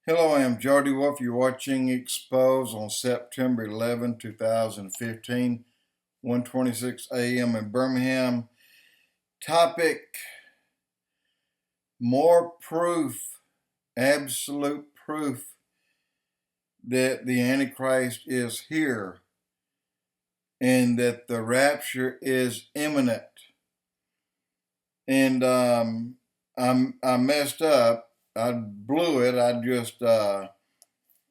Hello, I am Jody Wolf. You're watching Expoz on September 11, 2015, 1:26 a.m. in Birmingham. Topic, more proof, absolute proof that the Antichrist is here and that the rapture is imminent. And I messed up. I blew it. I just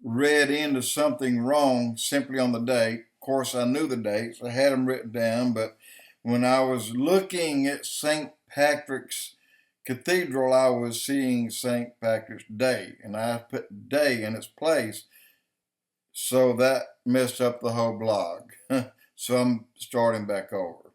read into something wrong simply on the date. Of course, I knew the dates. I had them written down, but when I was looking at St. Patrick's Cathedral, I was seeing St. Patrick's Day, and I put day in its place, so that messed up the whole blog. So I'm starting back over.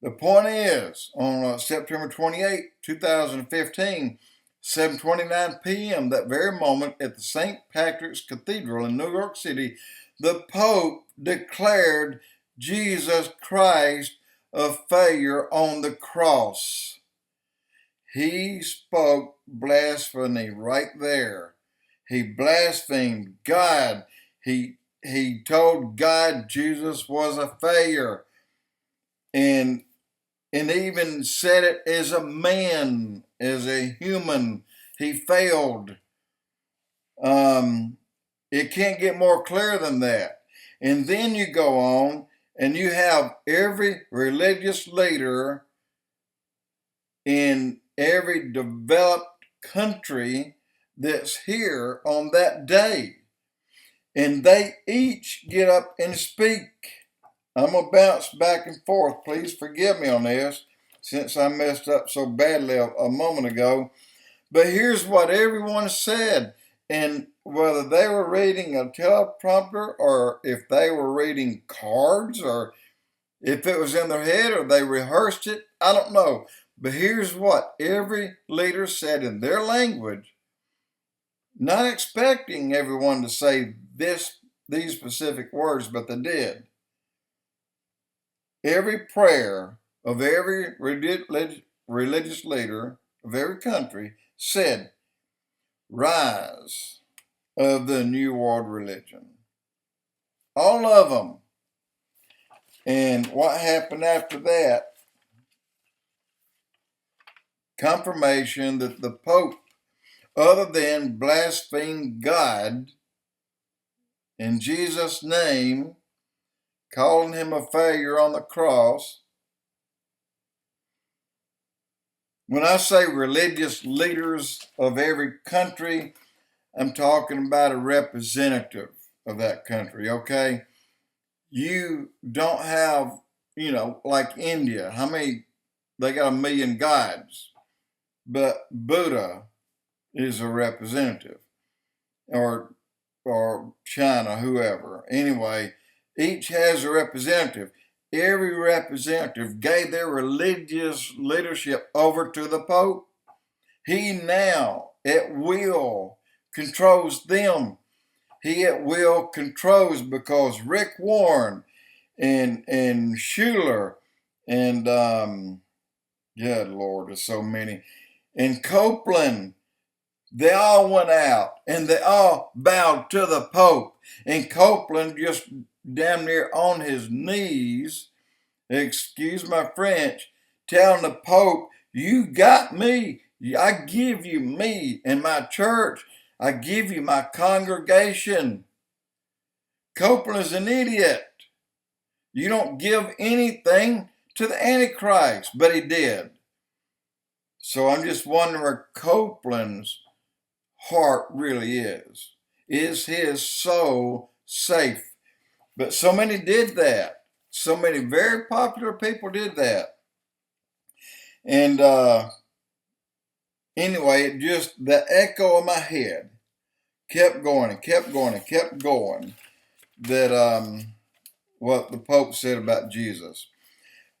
The point is, on September 28, 2015, 7:29 p.m., that very moment at the St. Patrick's Cathedral in New York City, the Pope declared Jesus Christ a failure on the cross. He spoke blasphemy right there. He blasphemed God. He told God Jesus was a failure. And even said it as a man, as a human. He failed. It can't get more clear than that. And then you go on and you have every religious leader in every developed country that's here on that day. And they each get up and speak. I'm going to bounce back and forth. Please forgive me on this, since I messed up so badly a moment ago. But here's what everyone said. And whether they were reading a teleprompter or if they were reading cards or if it was in their head or they rehearsed it, I don't know. But here's what every leader said in their language, not expecting everyone to say these specific words, but they did. Every prayer of every religious leader of every country said, "Rise of the New World Religion." All of them. And what happened after that? Confirmation that the Pope, other than blasphemed God in Jesus' name, calling him a failure on the cross. When I say religious leaders of every country, I'm talking about a representative of that country, okay? You don't have, like India, they got 1 million gods, but Buddha is a representative, or China, whoever. Anyway, each has a representative. Every representative gave their religious leadership over to the Pope. He now, at will, controls them. He at will controls, because Rick Warren and Schuler and, good Lord, there's so many, and Copeland, they all went out and they all bowed to the Pope. And Copeland just damn near on his knees, excuse my French, telling the Pope, "You got me. I give you me and my church. I give you my congregation." Copeland is an idiot. You don't give anything to the Antichrist, but he did. So I'm just wondering where Copeland's heart really is. Is his soul safe? But so many did that. So many very popular people did that. And anyway, the echo in my head kept going and kept going and kept going, that what the Pope said about Jesus.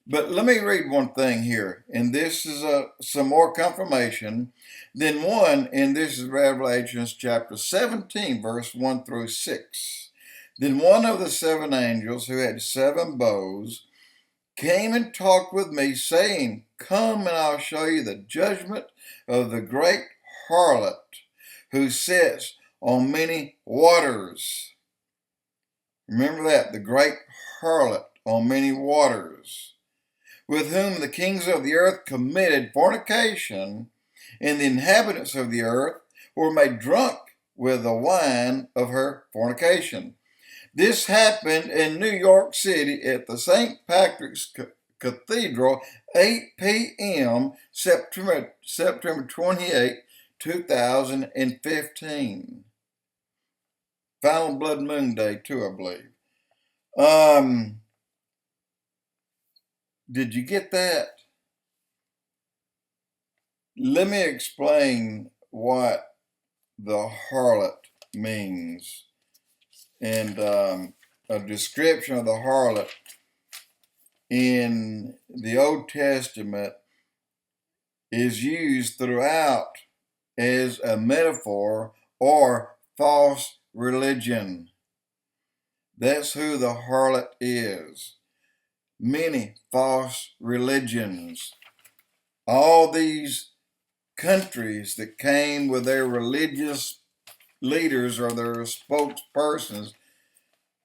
But let me read one thing here, and this is some more confirmation than one, and this is Revelation chapter 17, verse 1 through 6. Then one of the 7 angels who had 7 bows came and talked with me, saying, "Come and I'll show you the judgment of the great harlot, who sits on many waters. Remember that, the great harlot on many waters, with whom the kings of the earth committed fornication, and the inhabitants of the earth were made drunk with the wine of her fornication. This happened in New York City at the St. Patrick's Cathedral, 8 p.m., September 28, 2015. Final Blood Moon Day, too, I believe. Did you get that? Let me explain what the harlot means. And a description of the harlot in the Old Testament is used throughout as a metaphor or false religion. That's who the harlot is. Many false religions. All these countries that came with their religious leaders or their spokespersons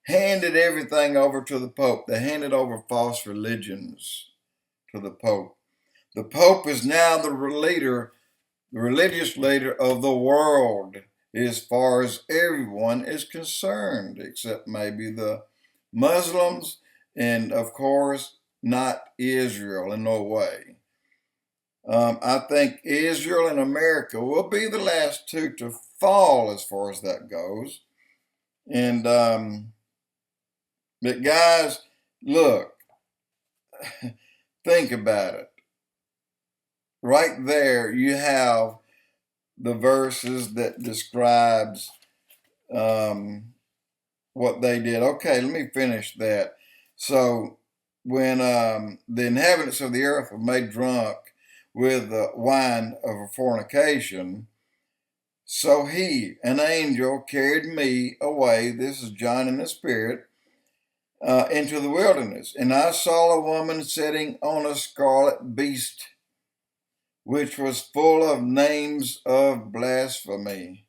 handed everything over to the Pope. They handed over false religions to the Pope. The Pope is now the religious leader of the world as far as everyone is concerned, except maybe the Muslims and, of course, not Israel in no way. I think Israel and America will be the last two to fall as far as that goes. And, but guys, look, think about it. Right there, you have the verses that describes what they did. Okay, let me finish that. So when the inhabitants of the earth were made drunk with the wine of fornication, so he, an angel, carried me away, this is John in the Spirit, into the wilderness. And I saw a woman sitting on a scarlet beast, which was full of names of blasphemy,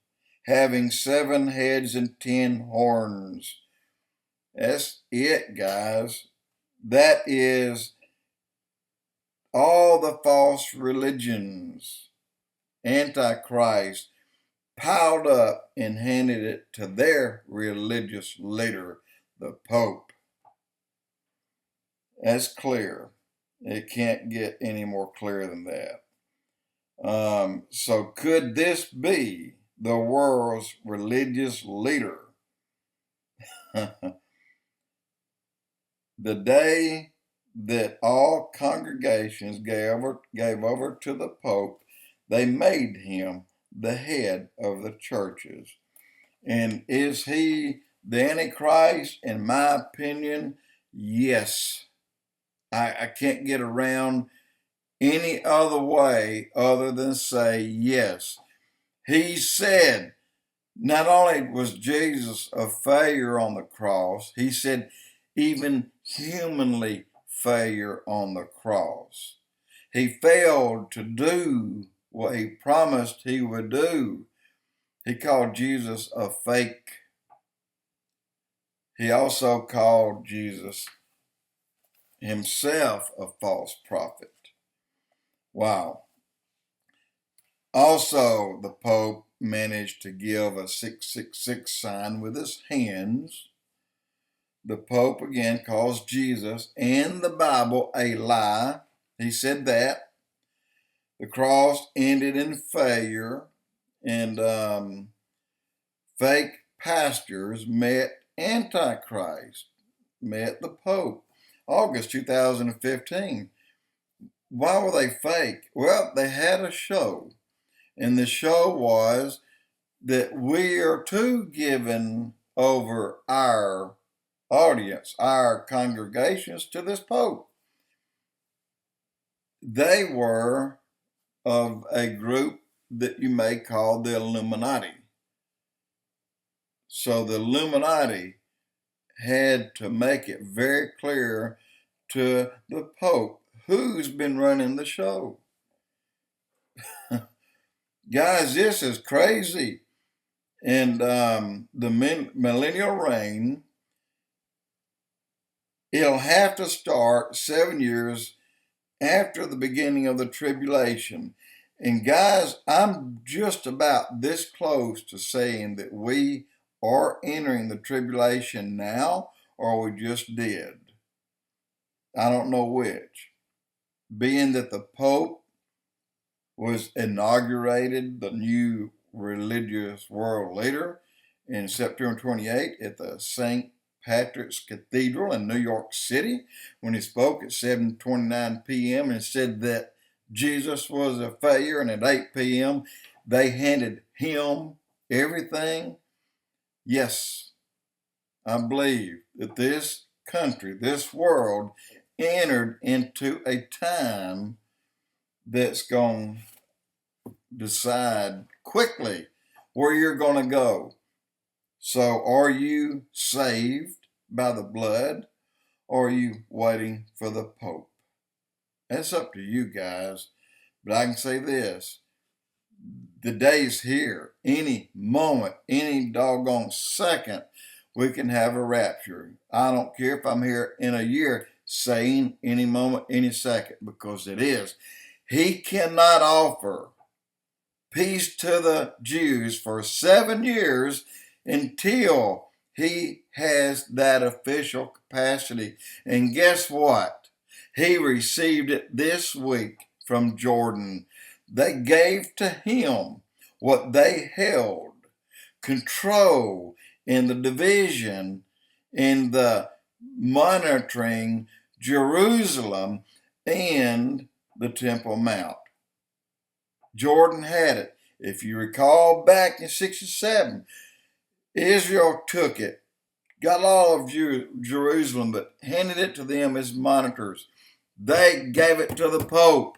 having 7 heads and 10 horns. That's it, guys. That is all the false religions, Antichrist, piled up and handed it to their religious leader, the Pope. That's clear. It can't get any more clear than that. So could this be the world's religious leader? The day that all congregations gave over to the Pope, they made him the head of the churches. And is he the Antichrist? In my opinion, yes. I can't get around any other way other than say yes. He said, not only was Jesus a failure on the cross, he said even humanly failure on the cross. He failed to do what he promised he would do. He called Jesus a fake. He also called Jesus himself a false prophet. Wow. Also, the Pope managed to give a 666 sign with his hands. The Pope again calls Jesus and the Bible a lie. He said that. The cross ended in failure, and fake pastors met Antichrist, met the Pope. August 2015. Why were they fake? Well, they had a show, and the show was that we are too given over our audience, our congregations, to this Pope. They were of a group that you may call the Illuminati. So the Illuminati had to make it very clear to the Pope who's been running the show. Guys, this is crazy. And the millennial reign, it'll have to start 7 years after the beginning of the tribulation. And guys, I'm just about this close to saying that we are entering the tribulation now, or we just did. I don't know which. Being that the Pope was inaugurated, the new religious world leader, in September 28 at the St. Patrick's Cathedral in New York City, when he spoke at 7:29 p.m. and said that Jesus was a failure, and at 8 p.m. they handed him everything. Yes, I believe that this country, this world, entered into a time that's going to decide quickly where you're going to go. So are you saved by the blood, or are you waiting for the Pope? That's up to you guys. But I can say this: the day's here. Any moment, any doggone second, we can have a rapture. I don't care if I'm here in a year, saying any moment, any second, because it is. He cannot offer peace to the Jews for 7 years until he has that official capacity. And guess what? He received it this week from Jordan. They gave to him what they held, control in the division, in the monitoring Jerusalem and the Temple Mount. Jordan had it. If you recall back in 67, Israel took it, got all of Jerusalem, but handed it to them as monitors. They gave it to the Pope.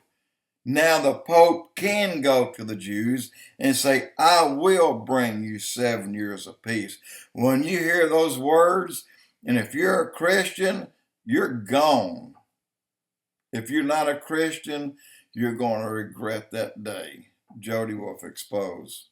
Now the Pope can go to the Jews and say, I will bring you 7 years of peace. When you hear those words, and if you're a Christian, you're gone. If you're not a Christian, you're going to regret that day. Jody Wolf, Expoz.